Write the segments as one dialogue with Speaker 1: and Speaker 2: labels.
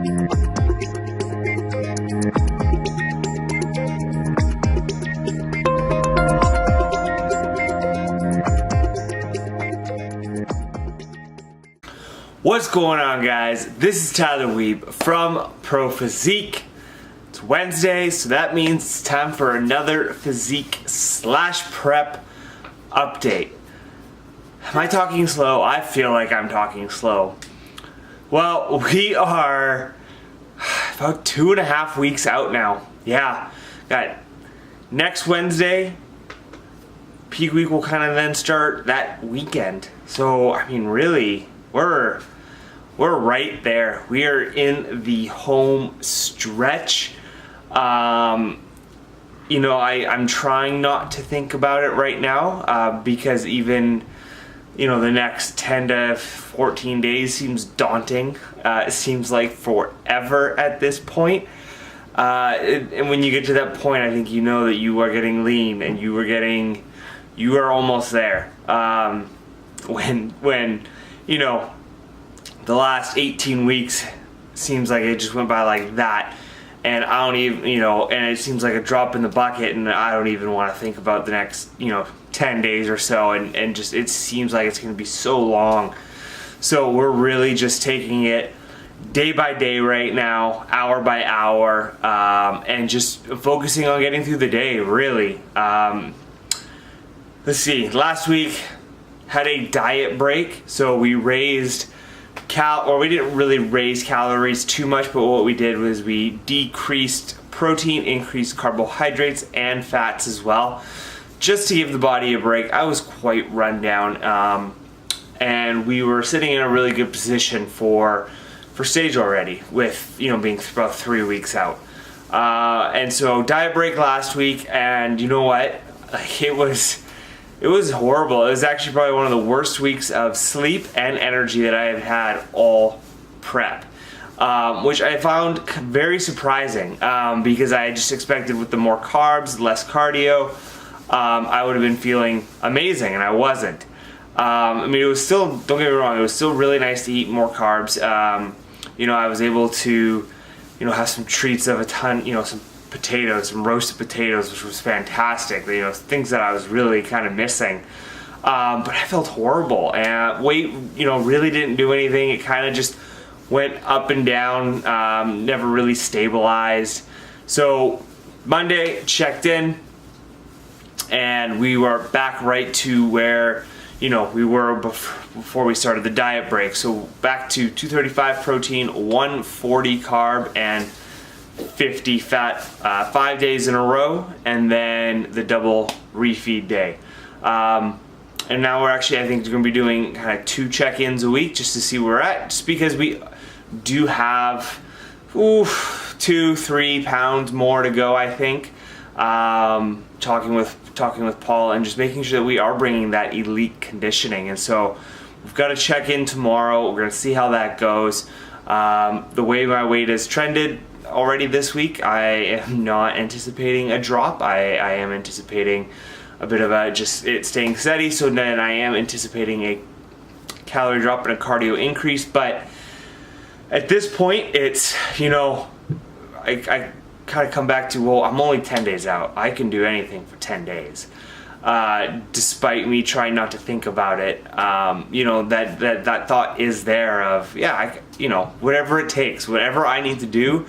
Speaker 1: What's going on, guys? This is Tyler Weeb from Physique. It's Wednesday, so that means it's time for another Physique / prep update. Am I talking slow? I feel like I'm talking slow. Well, we are about 2.5 weeks out now. Yeah, got next Wednesday. Peak week will kind of then start that weekend. So, I mean, really, we're right there. We are in the home stretch. You know, I'm trying not to think about it right now because even, you know, the next 10 to 14 days seems daunting. It seems like forever at this point. And when you get to that point, I think you know that you are getting lean and you are almost there. When you know, the last 18 weeks seems like it just went by like that, and I don't even, you know, and it seems like a drop in the bucket, and I don't even want to think about the next, you know, 10 days or so, and just it seems like it's going to be so long. So we're really just taking it day by day right now, hour by hour, and just focusing on getting through the day, really. Let's see, last week had a diet break, so we raised we didn't really raise calories too much, but what we did was we decreased protein, increased carbohydrates and fats as well, just to give the body a break. I was quite run down, and we were sitting in a really good position for stage already, with, you know, being about 3 weeks out. And so diet break last week, and you know what? Like, it was horrible. It was actually probably one of the worst weeks of sleep and energy that I have had all prep, which I found very surprising, because I just expected with the more carbs, less cardio, I would have been feeling amazing, and I wasn't. I mean, it was still, don't get me wrong, it was still really nice to eat more carbs. You know, I was able to, you know, have some treats of a ton, you know, some potatoes, some roasted potatoes, which was fantastic. You know, things that I was really kind of missing. But I felt horrible, and weight, you know, really didn't do anything. It kind of just went up and down, never really stabilized. So Monday checked in, and we were back right to where, you know, we were before we started the diet break. So back to 235 protein, 140 carb, and 50 fat, 5 days in a row, and then the double refeed day. And now we're actually, I think, going to be doing kind of 2 check-ins a week just to see where we're at, just because we do have 2-3 pounds more to go, I think. Talking with Paul and just making sure that we are bringing that elite conditioning, and so we've got to check in tomorrow. We're going to see how that goes. The way my weight has trended already this week, I am not anticipating a drop. I am anticipating a bit of it staying steady, so then I am anticipating a calorie drop and a cardio increase. But at this point, it's, you know, I kind of come back to, well, I'm only 10 days out. I can do anything for 10 days. Despite me trying not to think about it, you know, that thought is there of, yeah, you know, whatever it takes, whatever I need to do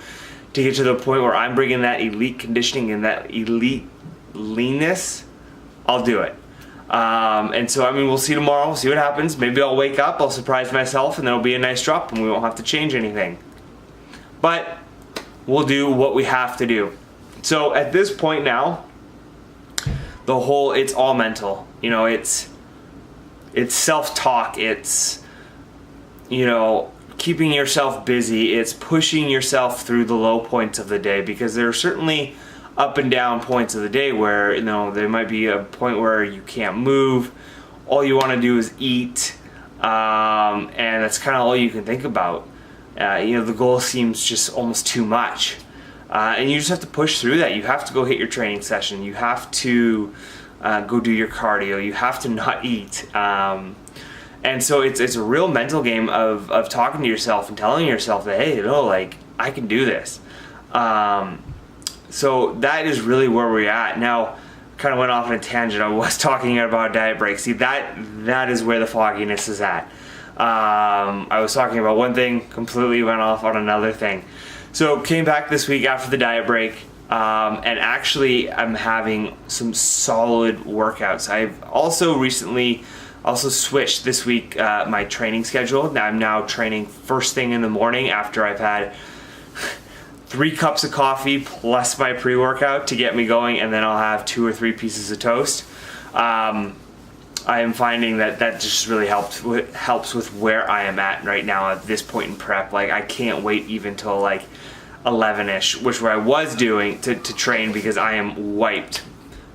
Speaker 1: to get to the point where I'm bringing that elite conditioning and that elite leanness, I'll do it. And so, I mean, we'll see tomorrow, see what happens. Maybe I'll wake up, I'll surprise myself, and then it'll be a nice drop, and we won't have to change anything. But we'll do what we have to do. So at this point now, it's all mental. You know, it's self-talk, it's, you know, keeping yourself busy, it's pushing yourself through the low points of the day, because there are certainly up and down points of the day where, you know, there might be a point where you can't move, all you want to do is eat, and that's kind of all you can think about. You know, the goal seems just almost too much, and you just have to push through that. You have to go hit your training session, you have to go do your cardio, you have to not eat, And so it's a real mental game of talking to yourself and telling yourself that, hey, like, I can do this. So that is really where we're at. Now, kind of went off on a tangent. I was talking about diet break. See, that is where the fogginess is at. I was talking about one thing, completely went off on another thing. So came back this week after the diet break, and actually I'm having some solid workouts. I've also recently switched this week my training schedule. Now I'm now training first thing in the morning after I've had 3 cups of coffee plus my pre-workout to get me going, and then I'll have 2 or 3 pieces of toast. I am finding that just really helps with where I am at right now at this point in prep. Like, I can't wait even till like 11ish, which where I was doing to train, because I am wiped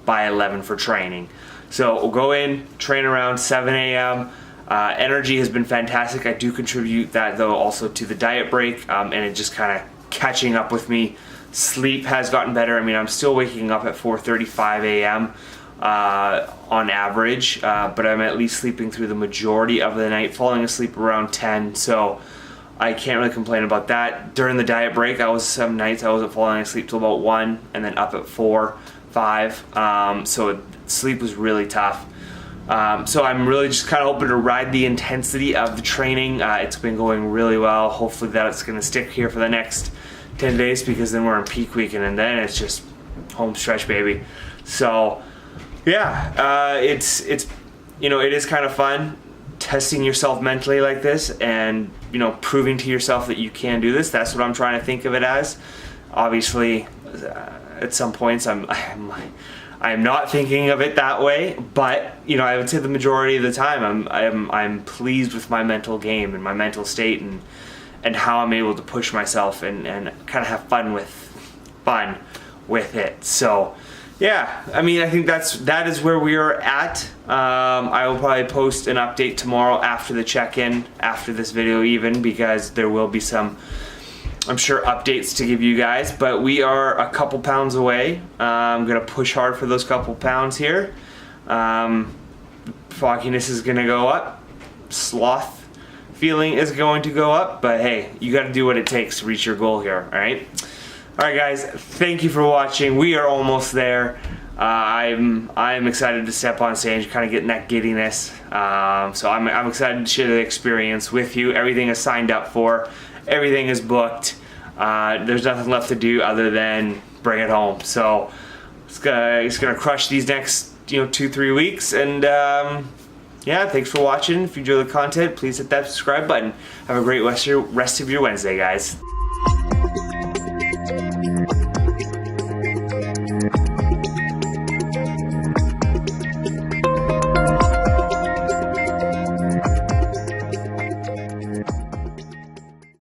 Speaker 1: by 11 for training. So we'll go in, train around 7 a.m. Energy has been fantastic. I do contribute that though also to the diet break, and it just kind of catching up with me. Sleep has gotten better. I mean, I'm still waking up at 4:35 a.m. On average, but I'm at least sleeping through the majority of the night, falling asleep around 10, so I can't really complain about that. During the diet break, some nights I wasn't falling asleep till about 1, and then up at 4, 5, so sleep was really tough. So I'm really just kind of hoping to ride the intensity of the training. It's been going really well. Hopefully that's going to stick here for the next 10 days, because then we're in peak weekend, and then it's just home stretch, baby. So yeah, it's you know, it is kind of fun testing yourself mentally like this, and you know, proving to yourself that you can do this. That's what I'm trying to think of it as. Obviously, at some points I'm not thinking of it that way, but you know, I would say the majority of the time I'm pleased with my mental game and my mental state, and how I'm able to push myself and kind of have fun with it. So yeah, I mean, I think that is where we are at. I will probably post an update tomorrow after the check-in, after this video even, because there will be some, I'm sure, updates to give you guys. But we are a couple pounds away. I'm gonna push hard for those couple pounds here. Fogginess is gonna go up. Sloth feeling is going to go up. But hey, you gotta do what it takes to reach your goal here, all right? Alright guys, thank you for watching. We are almost there. I'm excited to step on stage, kind of getting that giddiness. So I'm excited to share the experience with you. Everything is signed up for. Everything is booked. There's nothing left to do other than bring it home. So it's gonna crush these next 2-3 weeks. And yeah, thanks for watching. If you enjoy the content, please hit that subscribe button. Have a great rest of your Wednesday, guys.